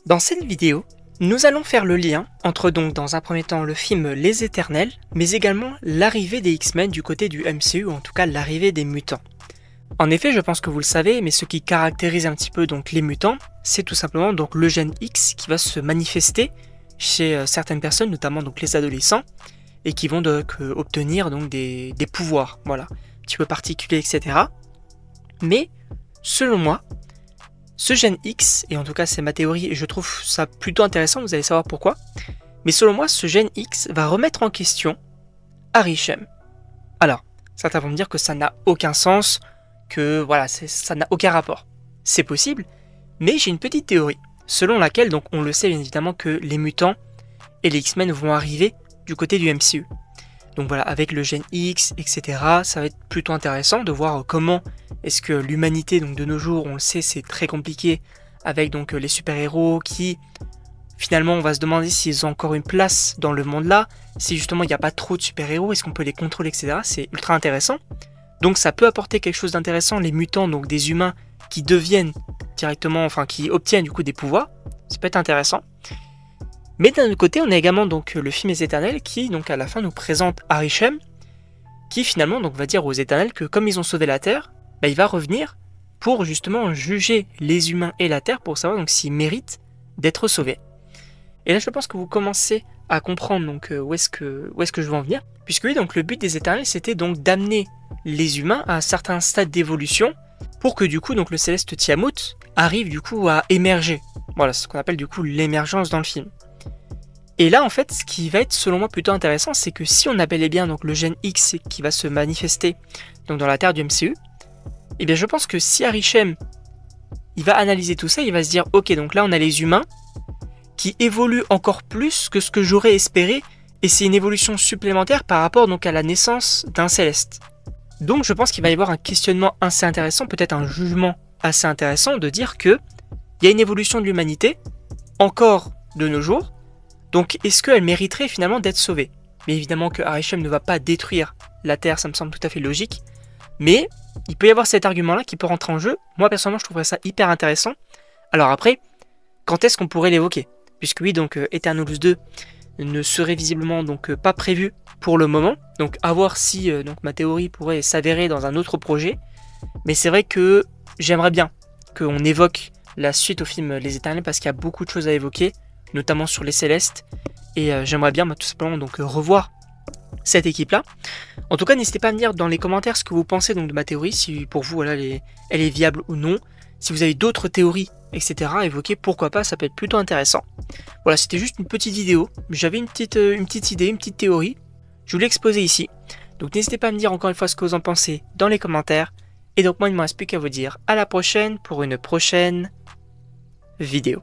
Dans cette vidéo, nous allons faire le lien entre donc dans un premier temps le film Les Éternels, mais également l'arrivée des X-Men du côté du MCU, ou en tout cas l'arrivée des mutants. En effet, je pense que vous le savez, mais ce qui caractérise un petit peu donc les mutants, c'est tout simplement donc le gène X qui va se manifester chez certaines personnes, notamment donc les adolescents, et qui vont donc obtenir donc des pouvoirs, voilà, un petit peu particuliers, etc. Mais selon moi, ce gène X, et en tout cas c'est ma théorie et je trouve ça plutôt intéressant, vous allez savoir pourquoi, mais selon moi ce gène X va remettre en question Arishem. Alors, certains vont me dire que ça n'a aucun sens, que voilà, ça n'a aucun rapport. C'est possible, mais j'ai une petite théorie, selon laquelle donc on le sait bien évidemment que les mutants et les X-Men vont arriver du côté du MCU. Donc voilà, avec le gène X, etc., ça va être plutôt intéressant de voir comment est-ce que l'humanité, donc de nos jours, on le sait, c'est très compliqué, avec donc les super-héros qui, finalement, on va se demander s'ils ont encore une place dans le monde-là, si justement il n'y a pas trop de super-héros, est-ce qu'on peut les contrôler, etc., c'est ultra intéressant. Donc ça peut apporter quelque chose d'intéressant, les mutants, donc des humains qui deviennent directement, enfin qui obtiennent du coup des pouvoirs, ça peut être intéressant. Mais d'un autre côté, on a également donc le film Les Éternels qui, donc à la fin, nous présente Arishem, qui finalement donc va dire aux Éternels que comme ils ont sauvé la Terre, bah, il va revenir pour justement juger les humains et la Terre pour savoir donc s'ils méritent d'être sauvés. Et là, je pense que vous commencez à comprendre donc où est-ce que je veux en venir, puisque oui, donc le but des Éternels, c'était donc d'amener les humains à un certain stade d'évolution pour que du coup donc le céleste Tiamat arrive du coup à émerger. Voilà, c'est ce qu'on appelle du coup l'émergence dans le film. Et là, en fait, ce qui va être, selon moi, plutôt intéressant, c'est que si on a bel et bien donc, le gène X qui va se manifester donc, dans la Terre du MCU, eh bien, je pense que si Arishem, il va analyser tout ça, il va se dire, ok, donc là, on a les humains qui évoluent encore plus que ce que j'aurais espéré, et c'est une évolution supplémentaire par rapport donc à la naissance d'un céleste. Donc, je pense qu'il va y avoir un questionnement assez intéressant, peut-être un jugement assez intéressant, de dire que il y a une évolution de l'humanité, encore de nos jours. Donc, est-ce qu'elle mériterait finalement d'être sauvée? Mais évidemment que Arishem ne va pas détruire la Terre, ça me semble tout à fait logique. Mais il peut y avoir cet argument-là qui peut rentrer en jeu. Moi, personnellement, je trouverais ça hyper intéressant. Alors après, quand est-ce qu'on pourrait l'évoquer? Puisque oui, donc Eternals 2 ne serait visiblement donc pas prévu pour le moment. Donc, à voir si donc, ma théorie pourrait s'avérer dans un autre projet. Mais c'est vrai que j'aimerais bien qu'on évoque la suite au film Les Éternels parce qu'il y a beaucoup de choses à évoquer, notamment sur les Célestes, et j'aimerais bien tout simplement donc revoir cette équipe-là. En tout cas, n'hésitez pas à me dire dans les commentaires ce que vous pensez donc de ma théorie, si pour vous voilà, elle est viable ou non. Si vous avez d'autres théories, etc. à évoquer, pourquoi pas, ça peut être plutôt intéressant. Voilà, c'était juste une petite vidéo, j'avais une petite idée, une petite théorie, je voulais l'exposer ici. Donc n'hésitez pas à me dire encore une fois ce que vous en pensez dans les commentaires, et donc moi il ne me reste plus qu'à vous dire à la prochaine pour une prochaine vidéo.